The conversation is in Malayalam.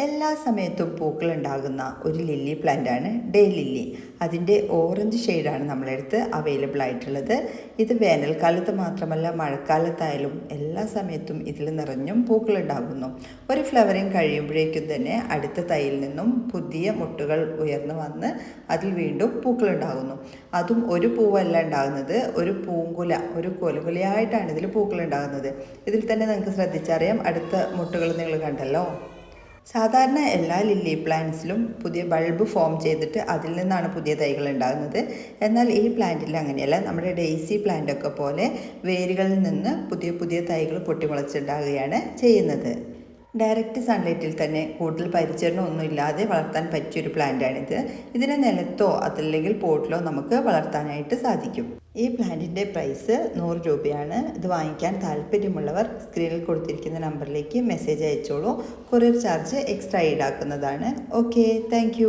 എല്ലാ സമയത്തും പൂക്കളുണ്ടാകുന്ന ഒരു ലില്ലി പ്ലാന്റാണ് ഡേ ലില്ലി. അതിൻ്റെ ഓറഞ്ച് ഷെയ്ഡാണ് നമ്മളടുത്ത് അവൈലബിൾ ആയിട്ടുള്ളത്. ഇത് വേനൽക്കാലത്ത് മാത്രമല്ല മഴക്കാലത്തായാലും എല്ലാ സമയത്തും ഇതിൽ നിറഞ്ഞും പൂക്കളുണ്ടാകുന്നു. ഒരു ഫ്ലവറിങ് കഴിയുമ്പോഴേക്കും തന്നെ അടുത്ത തൈയിൽ നിന്നും പുതിയ മുട്ടുകൾ ഉയർന്നു വന്ന് അതിൽ വീണ്ടും പൂക്കളുണ്ടാകുന്നു. അതും ഒരു പൂവല്ല ഉണ്ടാകുന്നത്, ഒരു പൂങ്കുല, ഒരു കൊലകുലയായിട്ടാണ് ഇതിൽ പൂക്കളുണ്ടാകുന്നത്. ഇതിൽ തന്നെ നിങ്ങൾക്ക് ശ്രദ്ധിച്ചറിയാം, അടുത്ത മുട്ടുകൾ നിങ്ങൾ കണ്ടല്ലോ. സാധാരണ എല്ലാ ലില്ലി പ്ലാന്റ്സിലും പുതിയ ബൾബ് ഫോം ചെയ്തിട്ട് അതിൽ നിന്നാണ് പുതിയ തൈകൾ ഉണ്ടാകുന്നത്. എന്നാൽ ഈ പ്ലാന്റിൽ അങ്ങനെയല്ല. നമ്മുടെ ഡെയ്സി പ്ലാന്റൊക്കെ പോലെ വേരുകളിൽ നിന്ന് പുതിയ പുതിയ തൈകൾ പൊട്ടിമുളച്ചുണ്ടാകുകയാണ് ചെയ്യുന്നത്. ഡയറക്റ്റ് സൺലൈറ്റിൽ തന്നെ കൂടുതൽ പരിചരണമൊന്നും ഇല്ലാതെ വളർത്താൻ പറ്റിയൊരു പ്ലാന്റാണിത്. ഇതിനെ നിലത്തോ അതല്ലെങ്കിൽ പോട്ടിലോ നമുക്ക് വളർത്താനായിട്ട് സാധിക്കും. ഈ പ്ലാന്റിൻ്റെ പ്രൈസ് 100 രൂപയാണ്. ഇത് വാങ്ങിക്കാൻ താല്പര്യമുള്ളവർ സ്ക്രീനിൽ കൊടുത്തിരിക്കുന്ന നമ്പറിലേക്ക് മെസ്സേജ് അയച്ചോളൂ. കൊറിയർ ചാർജ് എക്സ്ട്രാ ഈടാക്കുന്നതാണ്. Okay, thank